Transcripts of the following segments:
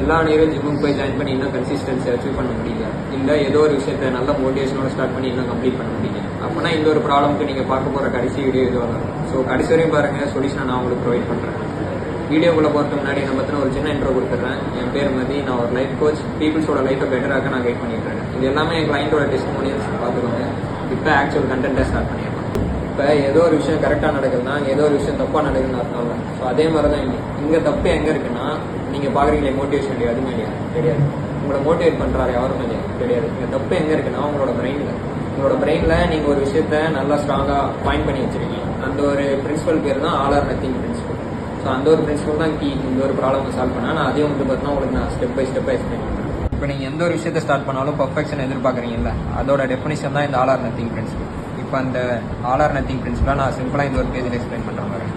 எல்லா நேரம் ஜிம்முக்கு போய் ஜாயின் பண்ணி இன்னும் கன்சிஸ்டன்சி அச்சீவ் பண்ண முடியல, இல்லை ஏதோ ஒரு விஷயத்த நல்ல மோட்டிவேஷனோட ஸ்டார்ட் பண்ணி இன்னும் கம்ப்ளீட் பண்ண முடியல அப்படின்னா இந்த ஒரு ப்ராப்ளம்க்கு நீங்கள் பார்க்க போகிற கடைசி வீடியோ இதுவாக இருக்கும். ஸோ கடைசி வரையும் பாருங்கள், சொல்யூஷனை நான் உங்களுக்கு ப்ரொவைட் பண்ணுறேன். வீடியோக்குள்ளே போகிறதுக்கு முன்னாடி என்னை பற்றின ஒரு சின்ன இன்ட்ரோ கொடுத்துட்றேன். என் பேர் மதி, நான் ஒரு லைஃப் கோச். பீப்புள்ஸோட லைஃபை பெட்டராக நான் கைட் பண்ணிட்டு இருக்கேன். இது எல்லாமே என் கிளைண்டோட டெஸ்டிமோனியல்ஸ் பார்த்துக்கோங்க. இப்போ ஆக்சுவல் கண்டென்ட்டை ஸ்டார்ட் பண்ணிடலாம். இப்போ ஏதோ ஒரு விஷயம் கரெக்டாக நடக்குதுன்னா ஏதோ ஒரு விஷயம் தப்பாக நடக்குதுன்னு அர்த்தம் இல்லை. ஸோ அதே மாதிரி தான் இங்கே தப்பு எங்கே இருக்குன்னா, நீங்கள் பார்க்குறீங்களே மோட்டிவேஷன் வீடியோ, அதுவுமே கிடையாது. உங்களை மோட்டிவேட் பண்ணுறாரு யாருமே கிடையாது. இங்கே தப்பு எங்கே இருக்குன்னா உங்களோட பிரெயினில் நீங்கள் ஒரு விஷயத்த நல்லா ஸ்ட்ராங்காக பாயிண்ட் பண்ணி வச்சுருக்கீங்க. அந்த ஒரு பிரின்சிபல் பேர் தான் all or nothing principle. So அந்த ஒரு பிரின்சிபல் தான் கீ இந்த ஒரு ப்ராப்ளம் சால்வ் பண்ணால். நான் அதையும் பார்த்தீங்கன்னா உங்களுக்கு நான் ஸ்டெப் பை ஸ்டெப்பாக எக்ஸ்பிளைன் பண்ணுறேன். இப்போ நீங்கள் எந்த ஒரு விஷயத்தை ஸ்டார்ட் பண்ணாலும் பர்ஃபெக்ஷன் எதிர்பார்க்குறீங்கல்ல, அதோட டெஃபினிஷன் தான் இந்த ஆல் ஆர் நத்திங் பிரின்சிபல். இப்போ அந்த ஆல் ஆர் நத்திங் பிரின்சிபலாக நான் சிம்பிளாக இந்த ஒரு பேஜில் எக்ஸ்பிளைன் பண்ணுறேன் பாருங்க.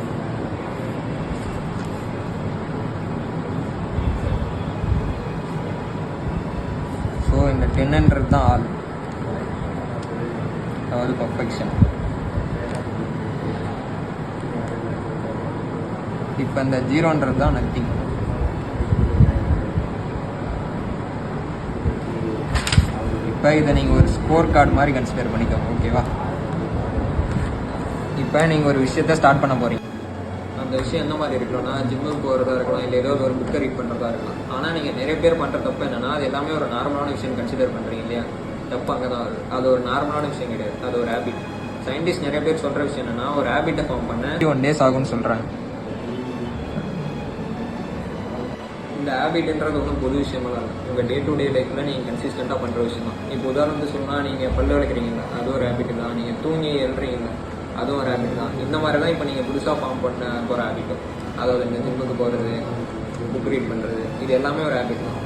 ஸோ இந்த 10ன்றது தான் ஆல், அதாவது பர்ஃபெக்ஷன். இப்போ இந்த 0ன்றது தான் நத்திங். இப்போ இதை நீங்கள் ஒரு ஸ்கோர் கார்டு மாதிரி கன்சிடர் பண்ணிக்கோங்க, ஓகேவா? இப்போ நீங்கள் ஒரு விஷயத்த ஸ்டார்ட் பண்ண போகிறீங்க. அந்த விஷயம் எந்த மாதிரி இருக்கணும்னா, ஜிம்முக்கு போகிறதா இருக்கலாம், இல்லை ஏதோ ஒரு புக்கை ரீட் பண்ணுறதா இருக்கலாம். ஆனால் நீங்கள் நிறைய பேர் பண்ணுற தப்பு என்னென்னா, அது எல்லாமே ஒரு நார்மலான விஷயம் கன்சிடர் பண்ணுறீங்க இல்லையா? தப்பு அங்கே தான் வருது. அது ஒரு நார்மலான விஷயம் கிடையாது, அது ஒரு ஹேபிட். சயின்டிஸ்ட் நிறைய பேர் சொல்கிற விஷயம் என்னென்னா, ஒரு ஹேபிட்டை ஃபார்ம் பண்ண 21 days ஆகும்னு சொல்கிறாங்க. இந்த ஹேபிட்ன்றது ஒன்றும் பொது விஷயமெல்லாம் இல்லை. உங்கள் டே டு டே லைஃப்பில் நீங்கள் கன்சிஸ்டண்ட்டாக பண்ணுற விஷயம் தான். இப்போ உதாரணத்துக்கு சொன்னால், நீங்கள் பல்லு விளக்குறீங்களா, அது ஒரு ஹேபிட் தான். நீங்கள் தூங்கி எழுறீங்களா, அதுவும் ஒரு ஹேபிட் தான். இந்த மாதிரி தான் இப்போ நீங்கள் புதுசாக ஃபார்ம் பண்ண போகிற ஹேபிட்டும், அதாவது இந்த ஜிம்முக்கு போகிறது, புக் ரீட் பண்ணுறது, இது எல்லாமே ஒரு ஹேபிட் தான்.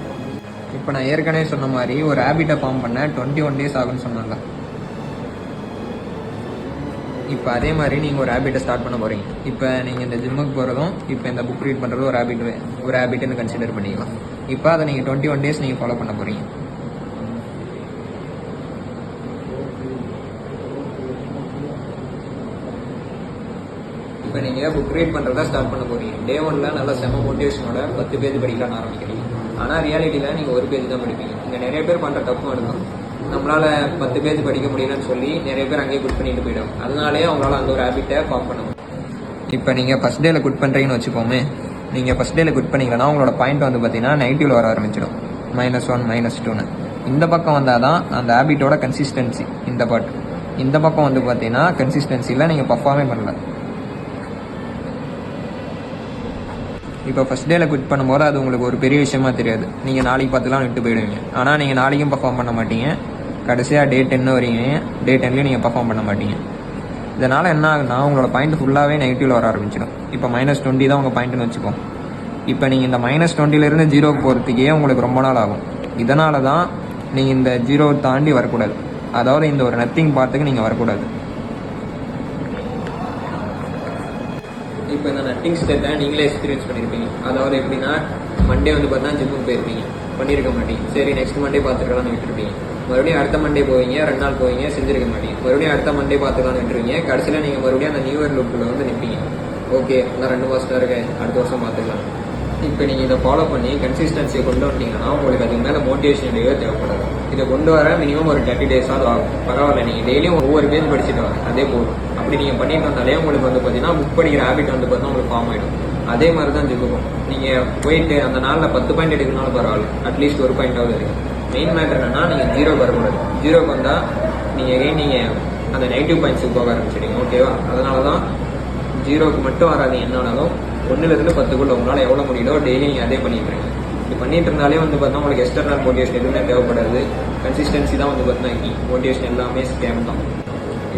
இப்போ நான் ஏற்கனவே சொன்ன மாதிரி ஒரு ஹேபிட்டை ஃபார்ம் பண்ண 21 days ஆகும்னு சொன்னாங்க. இப்போ அதே மாதிரி நீங்கள் ஒரு ஹேபிட்டை ஸ்டார்ட் பண்ண போகிறீங்க. இப்போ நீங்கள் இந்த ஜிம்முக்கு போகிறதும் இப்போ இந்த புக் ரீட் பண்ணுறதும் ஒரு ஹேபிட்னு கன்சிடர் பண்ணிக்கலாம். இப்போ அதை நீங்கள் 21 days நீங்கள் ஃபாலோ பண்ண போகிறீங்க. இப்போ நீங்கள் புக் ரீட் பண்ணுறதா ஸ்டார்ட் பண்ண போகிறீங்க. டே 1ல் நல்லா செம மோட்டிவேஷனோட 10 பேஜ் படிக்கலான்னு ஆரம்பிக்கிறீங்க. ஆனால் ரியாலிட்டியில் நீங்கள் ஒரு பேஜ் தான் படிப்பீங்க. இங்கே நிறைய பேர் பண்ணுற தப்பு எடுக்கும். நம்மளால் 10 பேஜ் படிக்க முடியலன்னு சொல்லி நிறைய பேர் அங்கேயே குட் பண்ணிட்டு போயிடும். அதனாலே அவங்களால அந்த ஒரு ஹேபிட்டை ஃபார்ம் பண்ண முடியும். இப்போ நீங்கள் ஃபஸ்ட் டேயில் குட் பண்ணுறீங்கன்னு வச்சுக்கோமே. நீங்கள் ஃபஸ்ட் டேயில் குட் பண்ணிங்கன்னா உங்களோட பாயிண்ட் வந்து பார்த்தீங்கன்னா நெகட்டிவ்ல வர ஆரம்பிச்சிடும். -1 -2ன்னு இந்த பக்கம் வந்தால் தான் அந்த ஹேபிட்டோட கன்சிஸ்டன்சி. இந்த பக்கம் வந்து பார்த்தீங்கன்னா கன்சிஸ்டன்சியில் நீங்கள் பர்ஃபார்மே பண்ணல. இப்போ ஃபஸ்ட் டேயில் குவிட் பண்ணும்போது அது உங்களுக்கு ஒரு பெரிய விஷயமா தெரியாது. நீங்கள் நாளைக்கு பார்த்துலாம் விட்டு போயிடுவீங்க. ஆனால் நீங்கள் நாளைக்கும் பர்ஃபார்ம் பண்ண மாட்டீங்க. கடைசியாக டே 10 வரீங்க. டே 10லேயும் நீங்கள் பர்ஃபார்ம் பண்ண மாட்டீங்க. இதனால் என்ன ஆகுனா, உங்களோட பாயிண்ட் ஃபுல்லாகவே நெகட்டிவ்ல வர ஆரம்பிச்சிடும். இப்போ -20 தான் உங்கள் பாயிண்ட்னு வச்சுப்போம். இப்போ நீங்கள் இந்த -20லேருந்து 0க்கு போகிறதுக்கே உங்களுக்கு ரொம்ப நாள் ஆகும். இதனால தான் நீங்கள் இந்த 0 தாண்டி வரக்கூடாது. அதாவது இந்த ஒரு நத்திங் பார்ட்டுக்கு நீங்கள் வரக்கூடாது. இப்போ இந்த நத்திங் ஸ்டேட்டை நீங்களே எக்ஸ்பீரியன்ஸ் பண்ணியிருப்பீங்க. அதாவது எப்படின்னா, மண்டே வந்து பார்த்தா ஜிம்முக்கு போயிருப்பீங்க, பண்ணியிருக்க மாட்டீங்க. சரி நெக்ஸ்ட் மண்டே பார்த்துக்கலாம்னு விட்டுருப்பீங்க. மறுபடியும் அடுத்த மண்டே போவீங்க, 2 நாள் போவீங்க, செஞ்சிருக்க மாட்டீங்க. மறுபடியும் அடுத்த மண்டே பார்த்துக்கலாம்னு விட்டுருவீங்க. கடைசியில் நீங்கள் மறுபடியும் அந்த நியூ இயர் லுக்கில் வந்து நிற்பீங்க. ஓகே, நான் 2 மாதம் இருக்கு, அடுத்த வருஷம் பார்த்துக்கலாம். இப்போ நீங்கள் இதை ஃபாலோ பண்ணி கன்சிஸ்டன்சியை கொண்டு வந்தீங்கன்னா உங்களுக்கு அதுக்கு மேலே மோட்டிவேஷன் டேவே தேவைப்படாது. இதை கொண்டு வர மினிமம் ஒரு 30 days ஆகும். பரவாயில்ல, நீங்கள் டெய்லியும் ஒவ்வொரு பேஜ் படிச்சுட்டு வாங்க, அதே போதும். அப்படி நீங்கள் பண்ணிட்டு வந்தாலே உங்களுக்கு வந்து பார்த்தீங்கன்னா புக் படிக்கிற ஹேபிட் வந்து பார்த்தீங்கன்னா உங்களுக்கு ஃபார்ம் ஆகிடும். அதே மாதிரி தான் ஜிம்முக்கும் நீங்கள் போயிட்டு அந்த நாளில் 10 பாயிண்ட் எடுக்கணும்னாலும் பரவாயில்ல, அட்லீஸ்ட் ஒரு பாயிண்டாவது இருக்குது. மெயின் மேட்டர் என்னன்னா, நீங்கள் 0க்கு வரக்கூடாது. 0க்கு வந்தால் நீங்கள் அந்த நெகட்டிவ் பாயிண்ட்ஸுக்கு போக ஆரம்பிச்சிடுங்க, ஓகேவா? அதனால தான் 0க்கு மட்டும் வராது. என்னாலும் 1லேருந்து 10க்குள்ள உங்களால் எவ்வளோ முடியலோ டெய்லி நீங்கள் அதே பண்ணிட்டு இருக்கீங்க. இப்படி பண்ணிட்டு இருந்தாலே வந்து பார்த்தா உங்களுக்கு எக்ஸ்டர்னல் மோட்டிவேஷன் எதுவுமே தேவைப்படாது. கன்சிஸ்டன்சி தான் வந்து பார்த்தீங்கன்னா மோட்டிவேஷன் எல்லாமே ஸ்கேம் தான்.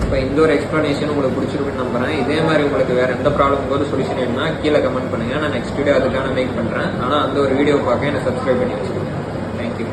இப்போ இந்த ஒரு எக்ஸ்ப்ளனேஷன் உங்களுக்கு பிடிச்சிருக்குன்னு நம்புறேன். இதே மாதிரி உங்களுக்கு வேறு எந்த ப்ராப்ளம் போது சொல்யூஷன் வேணும்னா கீழே கமெண்ட் பண்ணுங்கள். நான் நெக்ஸ்ட் வீடியோ அதுக்கான மேக் பண்ணுறேன். ஆனால் அந்த ஒரு வீடியோ பார்க்க என்னை சப்ஸ்கிரைப் பண்ணி வச்சுக்கோங்க. தேங்க்யூ.